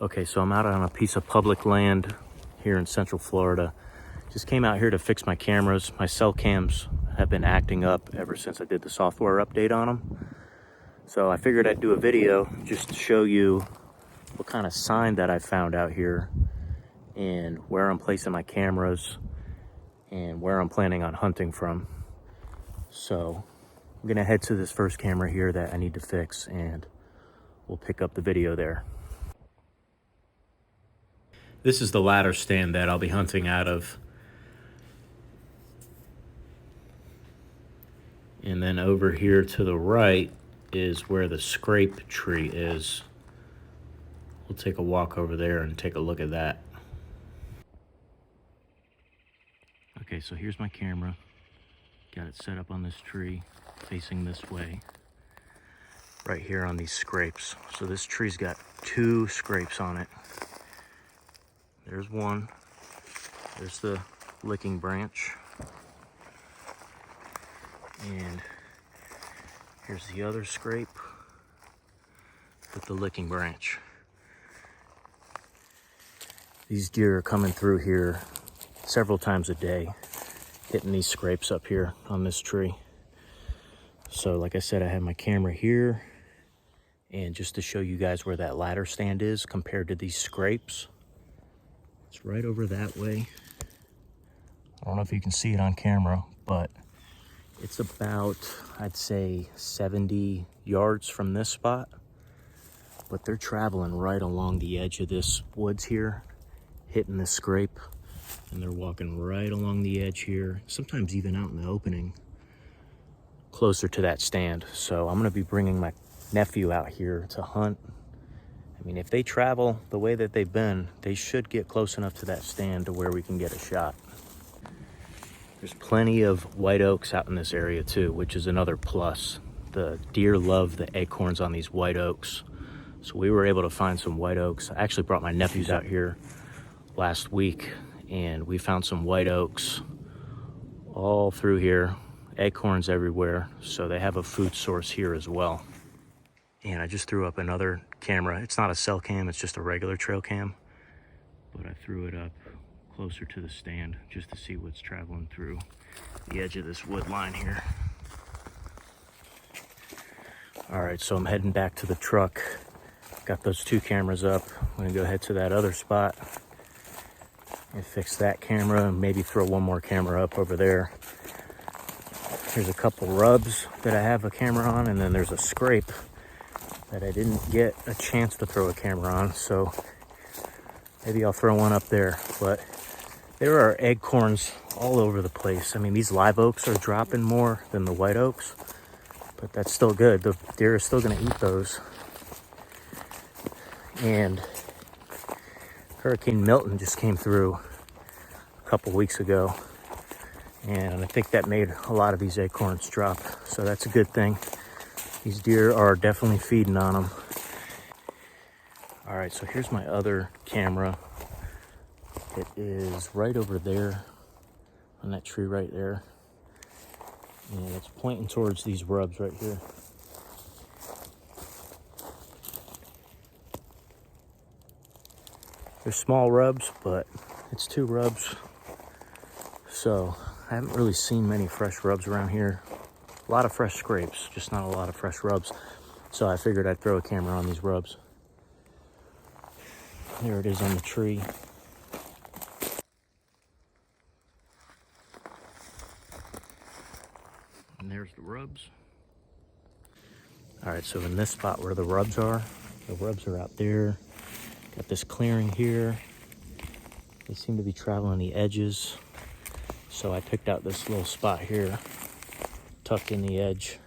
Okay, so I'm out on a piece of public land here in Central Florida. Just came out here to fix my cameras. My cell cams have been acting up ever since I did the software update on them. So I figured I'd do a video just to show you what kind of sign that I found out here and where I'm placing my cameras and where I'm planning on hunting from. So I'm gonna head to this first camera here that I need to fix and we'll pick up the video there. This is the ladder stand that I'll be hunting out of. And then over here to the right is where the scrape tree is. We'll take a walk over there and take a look at that. Okay, so here's my camera. Got it set up on this tree, facing this way. Right here on these scrapes. So this tree's got 2 scrapes on it. There's one. There's the licking branch. And here's the other scrape with the licking branch. These deer are coming through here several times a day, hitting these scrapes up here on this tree. So like I said, I have my camera here, and just to show you guys where that ladder stand is compared to these scrapes, it's right over that way. I don't know if you can see it on camera, but it's about, I'd say, 70 yards from this spot. But they're traveling right along the edge of this woods here, hitting this scrape, and they're walking right along the edge here, sometimes even out in the opening, closer to that stand. So I'm gonna be bringing my nephew out here to hunt. I mean, if they travel the way that they've been, they should get close enough to that stand to where we can get a shot. There's plenty of white oaks out in this area too, which is another plus. The deer love the acorns on these white oaks. So we were able to find some white oaks. I actually brought my nephews out here last week and we found some white oaks all through here, acorns everywhere. So they have a food source here as well. And I just threw up another camera. It's not a cell cam, it's just a regular trail cam. But I threw it up closer to the stand just to see what's traveling through the edge of this wood line here. All right, so I'm heading back to the truck. Got those 2 cameras up. I'm gonna go head to that other spot and fix that camera and maybe throw one more camera up over there. There's a couple rubs that I have a camera on, and then there's a scrape that I didn't get a chance to throw a camera on, so maybe I'll throw one up there. But there are acorns all over the place. I mean, these live oaks are dropping more than the white oaks, but that's still good. The deer are still gonna eat those. And Hurricane Milton just came through a couple weeks ago, and I think that made a lot of these acorns drop, so that's a good thing. These deer are definitely feeding on them. All right, so here's my other camera. It is right over there on that tree right there. And it's pointing towards these rubs right here. They're small rubs, but it's 2 rubs. So I haven't really seen many fresh rubs around here. A lot of fresh scrapes, just not a lot of fresh rubs. So I figured I'd throw a camera on these rubs. There it is on the tree. And there's the rubs. All right, so in this spot where the rubs are out there. Got this clearing here. They seem to be traveling the edges. So I picked out this little spot here, tucked in the edge.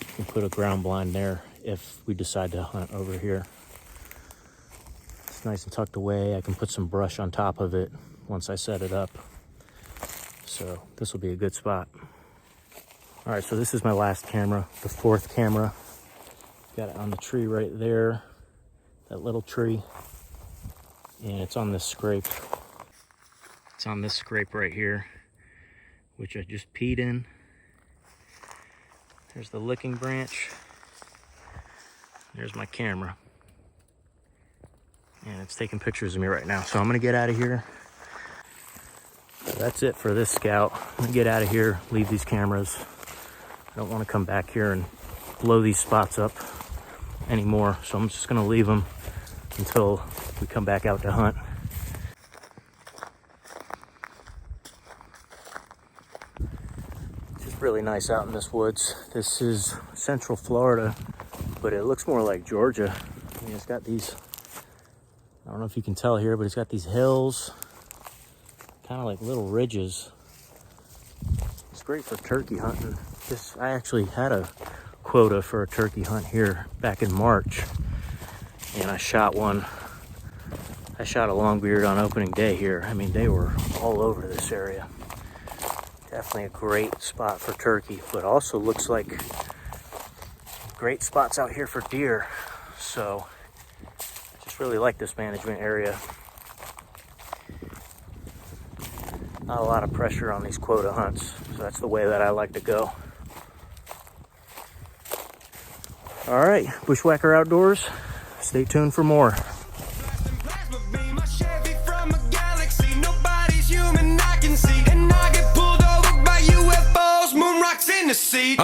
You can put a ground blind there if we decide to hunt over here. It's nice and tucked away. I can put some brush on top of it once I set it up. So this will be a good spot. All right, so this is my last camera, the 4th camera. Got it on the tree right there, that little tree. And it's on this scrape. It's on this scrape right here, which I just peed in. There's the licking branch. There's my camera. it's taking pictures of me right now. So I'm gonna get out of here. That's it for this scout. I'm gonna get out of here, leave these cameras. I don't want to come back here and blow these spots up anymore. So I'm just gonna leave them until we come back out to hunt. It's just really nice out in this woods. This is Central Florida, but it looks more like Georgia. I mean, it's got these, I don't know if you can tell here, but it's got these hills, kind of like little ridges. It's great for turkey hunting. I actually had a quota for a turkey hunt here back in March, and I shot one. I shot a longbeard on opening day here. I mean, they were all over this area. Definitely a great spot for turkey, but also looks like great spots out here for deer. So I just really like this management area. Not a lot of pressure on these quota hunts, so that's the way that I like to go. All right, Bushwhacker Outdoors. Stay tuned for more. In the seat.